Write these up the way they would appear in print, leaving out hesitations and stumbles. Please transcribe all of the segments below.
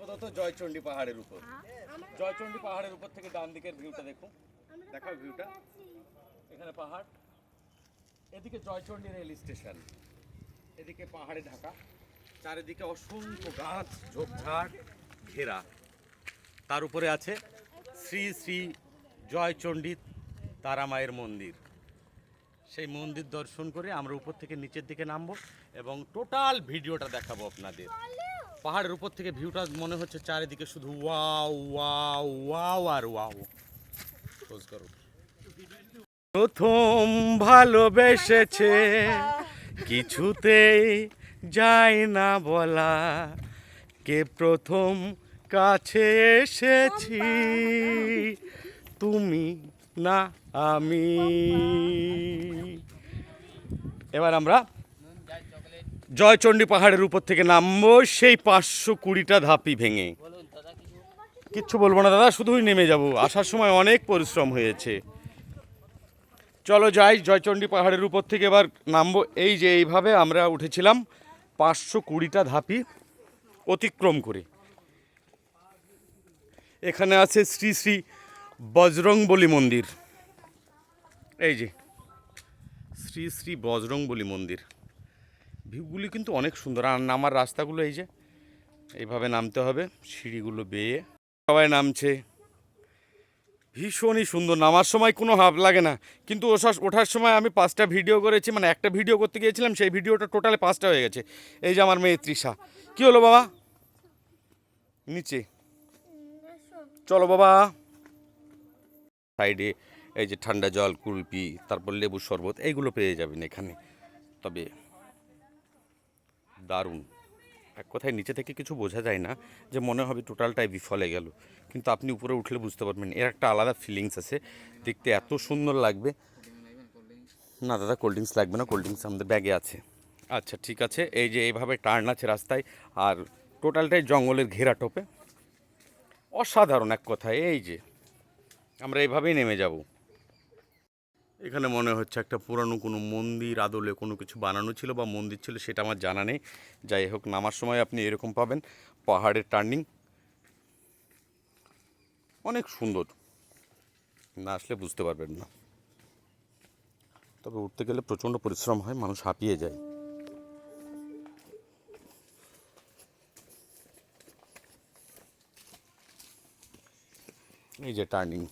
আপাতত জয়চণ্ডী পাহাড়ের উপর। জয়চণ্ডী পাহাড়ের উপর থেকে ডান দিকের ভিউটা দেখুন, দেখাও ভিউটা। এখানে পাহাড়, এদিকে জয়চণ্ডী রেল স্টেশন, এদিকে পাহাড়ে ঢাকা, চারিদিকে অসংখ্য গাছ ঝোপঝাড় ঘেরা। তার উপরে আছে শ্রী শ্রী জয়চণ্ডী তারা মায়ের মন্দির। সেই মন্দির দর্শন করে আমরা উপর থেকে নিচের দিকে নামবো এবং টোটাল ভিডিওটা দেখাবো আপনাদের। পাহাড়ের উপর থেকে ভিউটা মনে হচ্ছে চারিদিকে শুধু ওয়াও ওয়াও ওয়াও আর ওয়াও। প্রথম ভালোবেসেছে কিছুতেই যায় না বলা, কে প্রথম কাছে এসেছি তুমি না আমি। এবার আমরা জয়চণ্ডী পাহাড়ের উপর থেকে নামবো সেই 520টা ধাপি ভেঙে। কিচ্ছু বলবো না দাদা, শুধুই নেমে যাব। আসার সময় অনেক পরিশ্রম হয়েছে। চলো যাই, জয়চণ্ডী পাহাড়ের উপর থেকে এবার নামবো। এই যে এইভাবে আমরা উঠেছিলাম 520টা ধাপি অতিক্রম করে। এখানে আছে শ্রী শ্রী বজরংবলী মন্দির। এই যে শ্রী শ্রী বজরংবলী মন্দির। ভিউগুলি কিন্তু অনেক সুন্দর। আর নামার রাস্তাগুলো এই যে এইভাবে নামতে হবে সিঁড়িগুলো বেয়ে। সবাই নামছে, ভীষণই সুন্দর। নামার সময় কোনো হাফ লাগে না, কিন্তু ওঠার সময় আমি 5টা ভিডিও করেছি, মানে একটা ভিডিও করতে গিয়েছিলাম, সেই ভিডিওটা টোটালে 5টা হয়ে গেছে। এই যে আমার মেয়ে তৃষা। কী হলো বাবা? নিচে চলো বাবা। সাইডে এই যে ঠান্ডা জল, কুলপি, তারপর লেবুর শরবত, এইগুলো পেয়ে যাবেন এখানে। তবে দারুণ। এক কথায় নিচে থেকে কিছু বোঝা যায় না, যে মনে হবে টোটালটাই বিফলে গেল, কিন্তু আপনি উপরে উঠলে বুঝতে পারবেন এর একটা আলাদা ফিলিংস আছে। দেখতে এত সুন্দর লাগবে। না দাদা, কোল্ড ড্রিঙ্কস লাগবে না, কোল্ড ড্রিঙ্কস আমাদের ব্যাগে আছে। আচ্ছা ঠিক আছে। এই যে এইভাবে টার্ন আছে রাস্তায়, আর টোটালটাই জঙ্গলের ঘেরা টোপে। অসাধারণ এক কথায়। এই যে আমরা এইভাবেই নেমে যাব। এখানে মনে হচ্ছে একটা পুরানো কোনো মন্দির আদলে কোনো কিছু বানানো ছিল বা মন্দির ছিল, সেটা আমার জানা নেই। যাই হোক, নামার সময় আপনি এরকম পাবেন পাহাড়ের টার্নিং, অনেক সুন্দর। না আসলে বুঝতে পারবেন না। তবে উঠতে গেলে প্রচণ্ড পরিশ্রম হয়, মানুষ হাঁপিয়ে যায়। এই যে টার্নিং,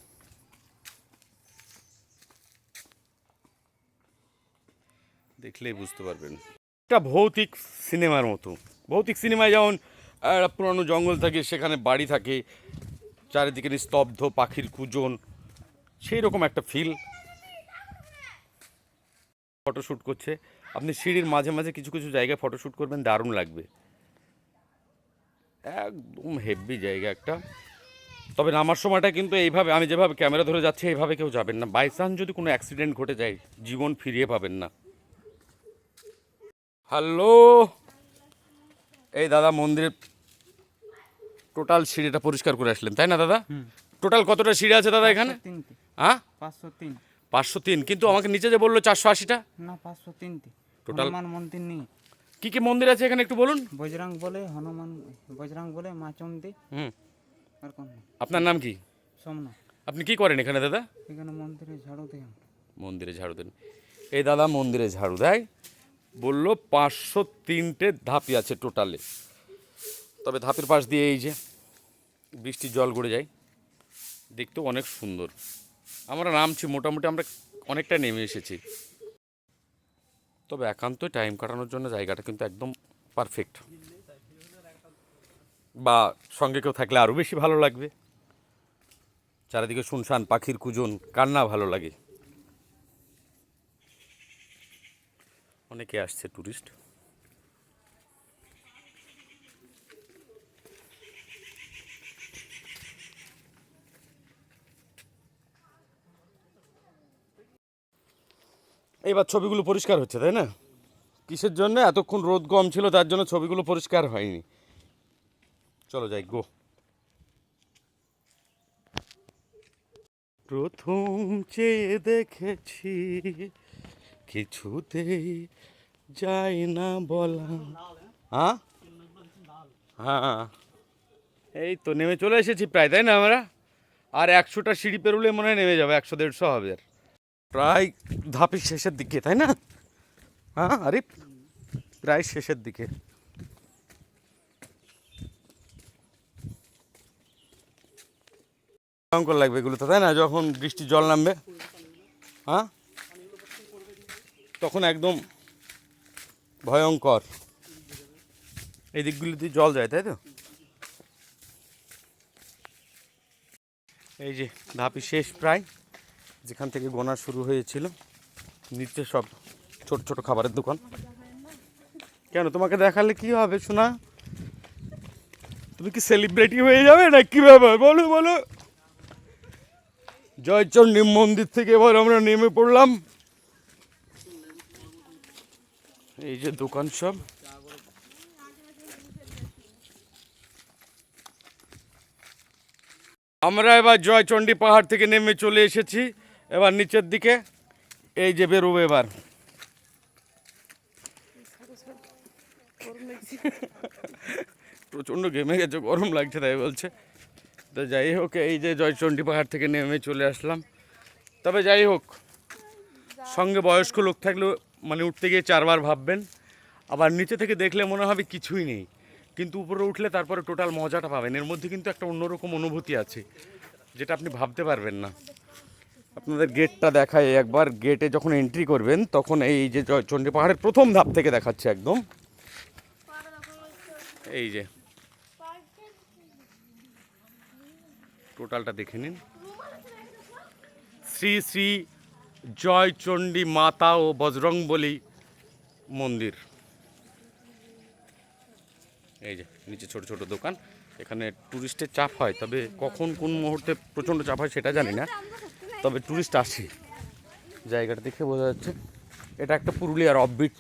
দেখলেই বুঝতে পারবেন। একটা ভৌতিক সিনেমার মতো। ভৌতিক সিনেমায় যেমন একটা পুরনো জঙ্গল থাকে, সেখানে বাড়ি থাকে, চারিদিকে নিস্তব্ধ, পাখির কুজন, সেই রকম একটা ফিল। ফটোশ্যুট করছে, আপনি সিঁড়ির মাঝে মাঝে কিছু কিছু জায়গায় ফটোশ্যুট করবেন, দারুণ লাগবে। একদম হেভি জায়গা একটা। তবে নামার সময়টা কিন্তু এইভাবে, আমি যেভাবে ক্যামেরা ধরে যাচ্ছি, এইভাবে কেউ যাবেন না। বাই চান্স যদি কোনো অ্যাক্সিডেন্ট ঘটে যায়, জীবন ফিরিয়ে পাবেন না। হ্যালো, এই দাদা মন্দিরের টোটাল সিঁড়িটা পরিষ্কার করে আসলেন, তাই না দাদা? টোটাল কতটা সিঁড়ি আছে দাদা এখানে? হ্যাঁ 503। কিন্তু আমাকে নিচে যে বললো 480টা। না 503টি টোটাল হনুমান মন্দির নেই। কি কি মন্দির আছে এখানে একটু বলুন। বজরং বলে হনুমান, বজরং বলে মা চণ্ডী। আর কোন? আপনার নাম কি? সোমনাথ। আপনি কি করেন এখানে দাদা? এখানে মন্দিরে ঝাড়ু দেন। মন্দিরে ঝাড়ু দেন। এই দাদা মন্দিরে ঝাড়ু দেয়, বললো 503টে ধাপি আছে টোটালে। তবে ধাপের পাশ দিয়ে এই যে বৃষ্টির জল গড়ে যায়, দেখতেও অনেক সুন্দর। আমরা নামছি, মোটামুটি আমরা অনেকটা নেমে এসেছি। তবে একান্তই টাইম কাটানোর জন্য জায়গাটা কিন্তু একদম পারফেক্ট। বা সঙ্গে কেউ থাকলে আরও বেশি ভালো লাগবে। চারিদিকে শুনশান, পাখির কুজন, কার না ভালো লাগে। অনেকে আসছে টুরিস্ট। এইবার ছবিগুলো পরিষ্কার হচ্ছে, তাই না? কিসের জন্য? এতক্ষণ রোদ কম ছিল, তার জন্য ছবিগুলো পরিষ্কার হয়নি। চলো যাই গো। প্রথম চেয়ে দেখেছি কিছুতেই যায় না বলা। হ্যাঁ হ্যাঁ, এই তো নেমে চলে এসেছি প্রায়, তাই না আমরা? আর 100টা সিঁড়ি পেরুলে মনে হয় নেমে যাবে, 100-150 হবে আর। প্রায় ধাপের শেষের দিকে, তাই না? হ্যাঁ আরে প্রায় শেষের দিকে। ভয়ঙ্কর লাগবে এগুলো তো, তাই না? যখন বৃষ্টির জল নামবে, হ্যাঁ তখন একদম ভয়ঙ্কর। এই দিকগুলিতে জল যায়, তাই তো? এই যে ধাপি শেষ প্রায়, যেখান থেকে গোনা শুরু হয়েছিল। নিচে সব ছোট ছোট খাবারের দোকান। কেন তোমাকে দেখালে কি হবে শোনা? তুমি কি সেলিব্রিটি হয়ে যাবে না কি ব্যাপার বলো বলো? জয়চণ্ডী মন্দির থেকে এবার আমরা নেমে পড়লাম। এই যে দোকান সব, আমরা এবার জয়চণ্ডী পাহাড় থেকে নেমে চলে এসেছি এবার নিচের দিকে। এই যে বেরোবো এবার। প্রচণ্ড ঘেমে গেছে, গরম লাগছে তাই বলছে। তো যাই হোক, এই যে জয়চণ্ডী পাহাড় থেকে নেমে চলে আসলাম। তবে যাই হোক, সঙ্গে বয়স্ক লোক থাকলেও মানে উঠতে গিয়ে 4 বার ভাববেন। আবার নিচে থেকে দেখলে মনে হবে কিছুই নেই, কিন্তু উপরে উঠলে তারপরে টোটাল মজাটা পাবেন। এর মধ্যে কিন্তু একটা অন্যরকম অনুভূতি আছে যেটা আপনি ভাবতে পারবেন না। আপনাদের গেটটা দেখায় একবার। গেটে যখন এন্ট্রি করবেন তখন এই যে জয়চণ্ডী পাহাড়ের প্রথম ধাপ থেকে দেখাচ্ছে একদম। এই যে টোটালটা দেখে নিন। শ্রী শ্রী জয়চণ্ডী মাতা ও বজরংবলী মন্দির। এই যে নিচে ছোট ছোট দোকান। এখানে টুরিস্টের চাপ হয়, তবে কখন কোন মুহূর্তে প্রচণ্ড চাপ হয় সেটা জানি না। তবে টুরিস্ট আসে, জায়গাটা দেখে বোঝা যাচ্ছে। এটা একটা পুরুলিয়ার অফবিট